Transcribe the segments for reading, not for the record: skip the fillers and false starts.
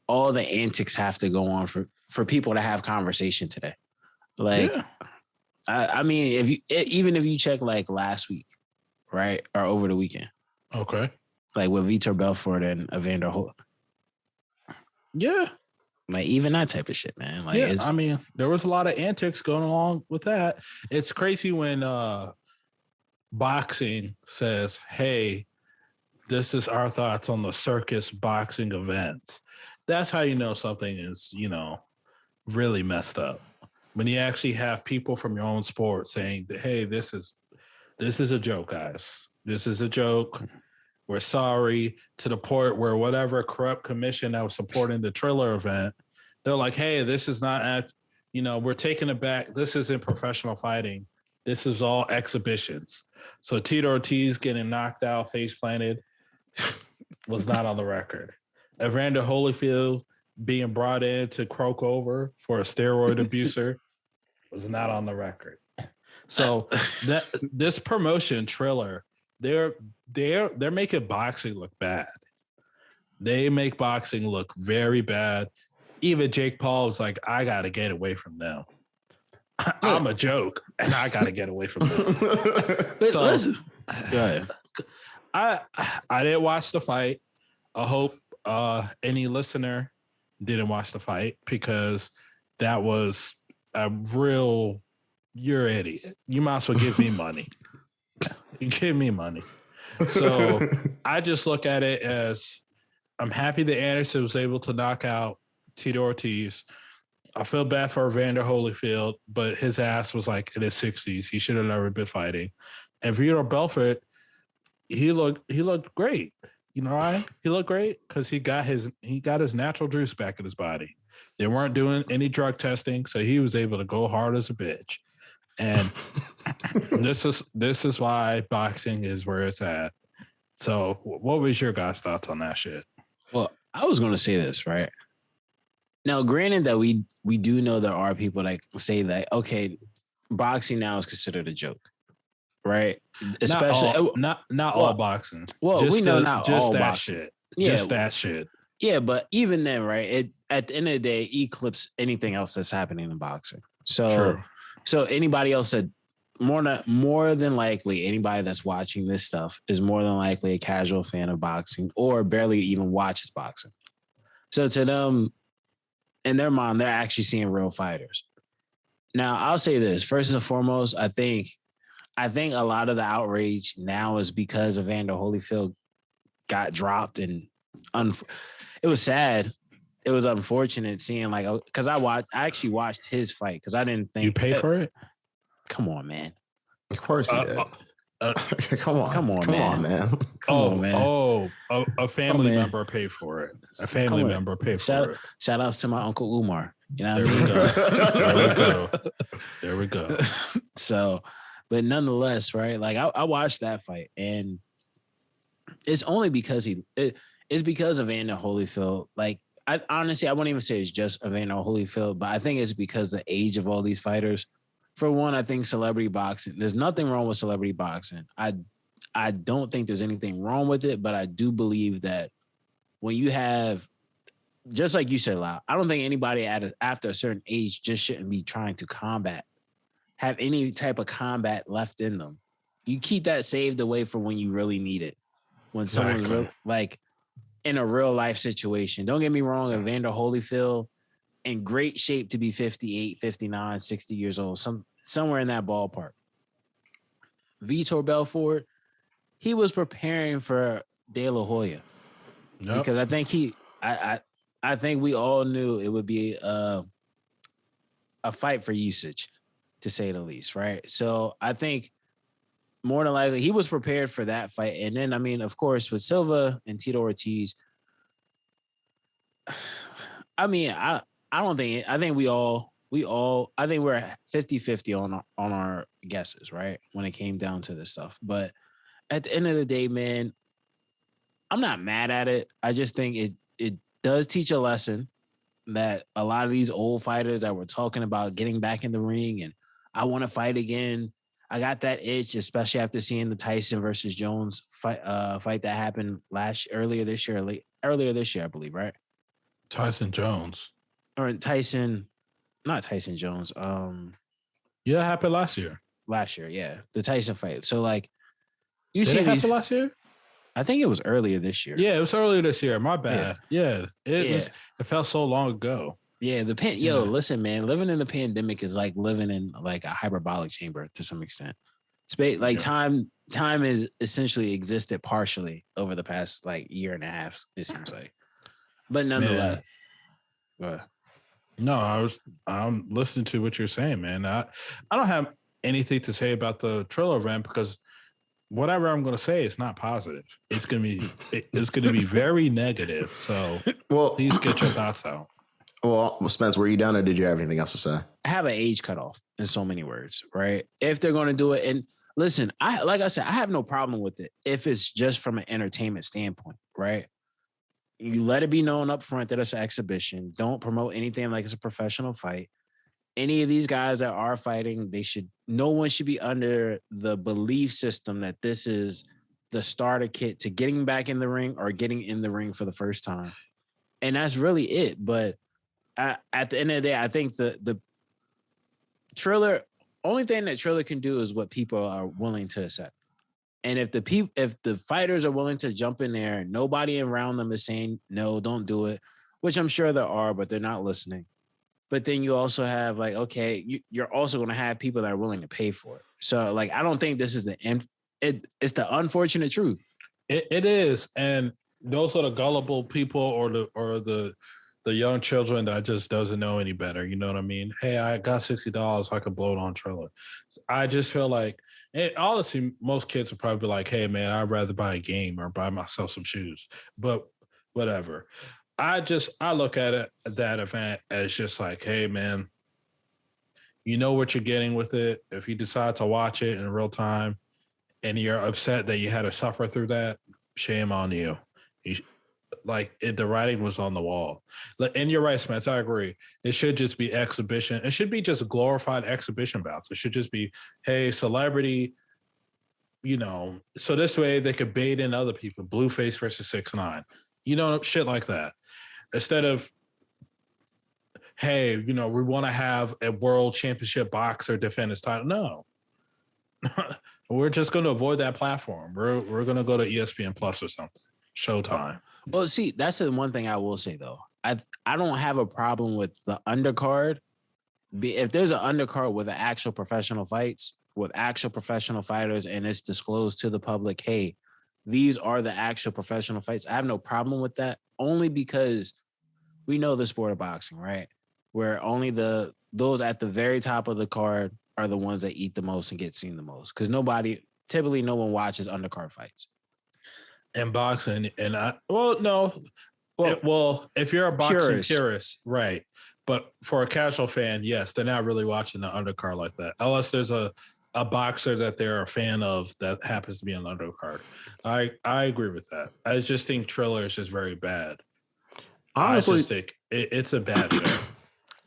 all the antics have to go on for people to have conversation today. Like, yeah. I mean, even if you check like last week, right, or over the weekend, okay, like with Vitor Belfort and Evander Holyfield. Yeah. Like even that type of shit, man. Like, yeah, I mean, there was a lot of antics going along with that. It's crazy when boxing says, hey, this is our thoughts on the circus boxing events. That's how you know something is, really messed up. When you actually have people from your own sport saying that, hey, this is a joke, guys. This is a joke. We're sorry, to the point where whatever corrupt commission that was supporting the Triller event, they're like, hey, this is not, we're taking it back. This isn't professional fighting. This is all exhibitions. So Tito Ortiz getting knocked out, face planted, was not on the record. Evander Holyfield being brought in to croak over for a steroid abuser was not on the record. So this promotion Triller, they're making boxing look bad. They make boxing look very bad. Even Jake Paul was like, I got to get away from them. I'm a joke, and I got to get away from them. So, listen. I didn't watch the fight. I hope any listener didn't watch the fight, because that was a real, you're an idiot. You might as well give me money. You give me money. So I just look at it as, I'm happy that Anderson was able to knock out Tito Ortiz. I feel bad for Evander Holyfield, but his ass was like in his 60s. He should have never been fighting. And Vitor Belfort, he looked great. You know why? He looked great because he got his natural juice back in his body. They weren't doing any drug testing, so he was able to go hard as a bitch. And this is why boxing is where it's at. So what was your guys' thoughts on that shit? Well, I was going to say this, right? Now, granted that we do know there are people that say that, okay, boxing now is considered a joke, right? Especially not all boxing. Well, just we know not all that boxing. Shit. Yeah, just that shit. Yeah, but even then, right? It at the end of the day eclipses anything else that's happening in boxing. So, true. So anybody else that more than likely anybody that's watching this stuff is more than likely a casual fan of boxing or barely even watches boxing. So to them, in their mind, they're actually seeing real fighters. Now, I'll say this first and foremost. I think a lot of the outrage now is because Evander Holyfield got dropped, and it was sad. It was unfortunate seeing because I actually watched his fight because I didn't think you paid for it. Come on, man. Of course he did. Come on, man. A family member paid for it. A family member paid for it. Shout outs to my Uncle Umar. You know what I mean? There we go. So, but nonetheless, right? Like I watched that fight, and it's only because it's because of Evander Holyfield. Like, I honestly wouldn't even say it's just Evander Holyfield, but I think it's because the age of all these fighters. For one, I think celebrity boxing, there's nothing wrong with celebrity boxing. I don't think there's anything wrong with it, but I do believe that when you have, just like you said, Lau, I don't think anybody after a certain age just shouldn't be trying to have any type of combat left in them. You keep that saved away for when you really need it. When someone's really, like in a real life situation. Don't get me wrong, Evander Holyfield, in great shape to be 58, 59, 60 years old, somewhere in that ballpark. Vitor Belfort, he was preparing for De La Hoya. Yep. Because I think I think we all knew it would be a fight for usage, to say the least, right? So I think more than likely he was prepared for that fight. And then, I mean, of course, with Silva and Tito Ortiz, I mean, I think we're 50-50 on our guesses, right? When it came down to this stuff. But at the end of the day, man, I'm not mad at it. I just think it does teach a lesson that a lot of these old fighters that were talking about getting back in the ring and I want to fight again. I got that itch, especially after seeing the Tyson versus Jones fight that happened earlier this year, I believe, right? Tyson Jones. Or not Tyson Jones. Yeah, it happened last year. Last year, yeah, the Tyson fight. So like, you Did see it these. happen last year? I think it was earlier this year. Yeah, it was earlier this year. My bad. Yeah, it was. It felt so long ago. Yeah, listen, man, living in the pandemic is like living in like a hyperbolic chamber to some extent. Time is essentially existed partially over the past like year and a half, it seems like. But nonetheless. No, I'm listening to what you're saying, man. I don't have anything to say about the Triller event because whatever I'm going to say is not positive. It's going to be very negative. So please get your thoughts out. Well, Spence, were you done or did you have anything else to say? I have an age cutoff in so many words, right? If they're going to do it. And listen, I have no problem with it if it's just from an entertainment standpoint, right? You let it be known up front that it's an exhibition. Don't promote anything like it's a professional fight. Any of these guys that are fighting, no one should be under the belief system that this is the starter kit to getting back in the ring or getting in the ring for the first time. And that's really it. But at the end of the day, I think the Triller, only thing that Triller can do is what people are willing to accept. And if the fighters are willing to jump in there, nobody around them is saying, no, don't do it, which I'm sure there are, but they're not listening. But then you also have like, okay, you're also going to have people that are willing to pay for it. So like, I don't think this is the end. It's the unfortunate truth. It is. And those are the gullible people or the young children that just doesn't know any better. You know what I mean? Hey, I got $60. I could blow it on Triller. I just feel like, and honestly, most kids would probably be like, hey, man, I'd rather buy a game or buy myself some shoes. But whatever. I look at it, that event as just like, hey, man, you know what you're getting with it. If you decide to watch it in real time and you're upset that you had to suffer through that, shame on you. The writing was on the wall. And you're right, Spence, I agree. It should just be exhibition. It should be just glorified exhibition bouts. It should just be, hey, celebrity, so this way they could bait in other people, Blueface versus 6ix9ine, shit like that. Instead of, hey, we want to have a world championship boxer defend his title. No. We're just going to avoid that platform. We're going to go to ESPN Plus or something. Showtime. Well, see, that's the one thing I will say, though. I don't have a problem with the undercard. If there's an undercard with actual professional fights, with actual professional fighters, and it's disclosed to the public, hey, these are the actual professional fights, I have no problem with that, only because we know the sport of boxing, right? Where only those at the very top of the card are the ones that eat the most and get seen the most. Because no one watches undercard fights. And boxing, if you're a boxing purist, right? But for a casual fan, yes, they're not really watching the undercard like that, unless there's a boxer that they're a fan of that happens to be on the undercard. I agree with that. I just think Triller is just very bad. Honestly, I just think it's a bad show.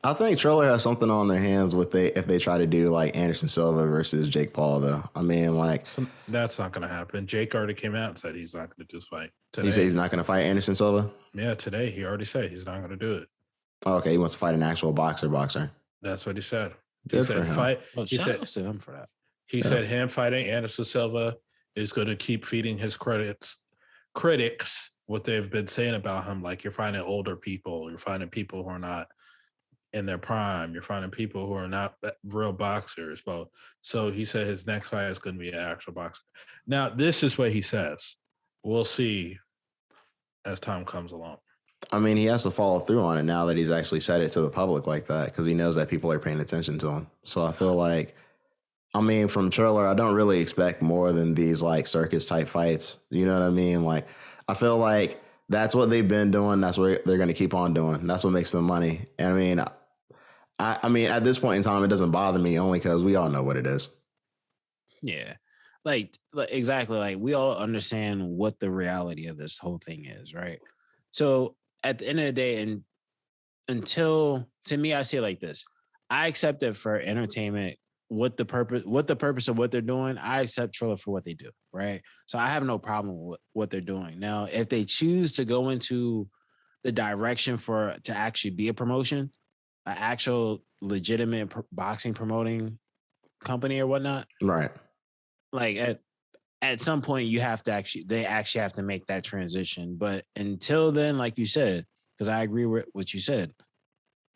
I think Triller has something on their hands if they try to do like Anderson Silva versus Jake Paul, though. I mean, like that's not going to happen. Jake already came out and said he's not going to do this fight today. He said he's not going to fight Anderson Silva? Yeah, today he already said he's not going to do it. Oh, okay, he wants to fight an actual boxer. That's what he said. He said fight. Well, he said to him for that. He said him fighting Anderson Silva is going to keep feeding his critics what they've been saying about him. Like, you're finding older people, you're finding people who are not in their prime, you're finding people who are not real boxers. Well, so he said his next fight is going to be an actual boxer. Now, this is what he says. We'll see as time comes along. I mean, he has to follow through on it now that he's actually said it to the public like that, because he knows that people are paying attention to him. So I feel like, from Triller, I don't really expect more than these like circus type fights. You know what I mean? Like, I feel like that's what they've been doing. That's what they're going to keep on doing. That's what makes them money. And I mean, at this point in time, it doesn't bother me only because we all know what it is. Yeah, like exactly. Like, we all understand what the reality of this whole thing is, right? So at the end of the day, and to me, I say it like this: I accept it for entertainment. What the purpose of what they're doing, I accept Triller for what they do, right? So I have no problem with what they're doing. Now, if they choose to go into the direction to actually be a promotion, an actual legitimate boxing promoting company or whatnot. Right. Like at some point they actually have to make that transition. But until then, like you said, because I agree with what you said,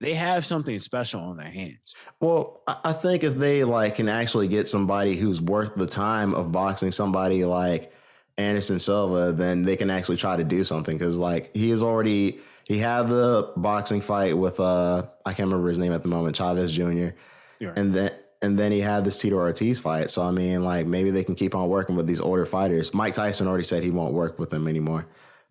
they have something special on their hands. Well, I think if they like can actually get somebody who's worth the time of boxing somebody like Anderson Silva, then they can actually try to do something. Because like he had the boxing fight with I can't remember his name at the moment, Chavez Jr. Right. And then he had this Tito Ortiz fight. So I mean, like maybe they can keep on working with these older fighters. Mike Tyson already said he won't work with them anymore.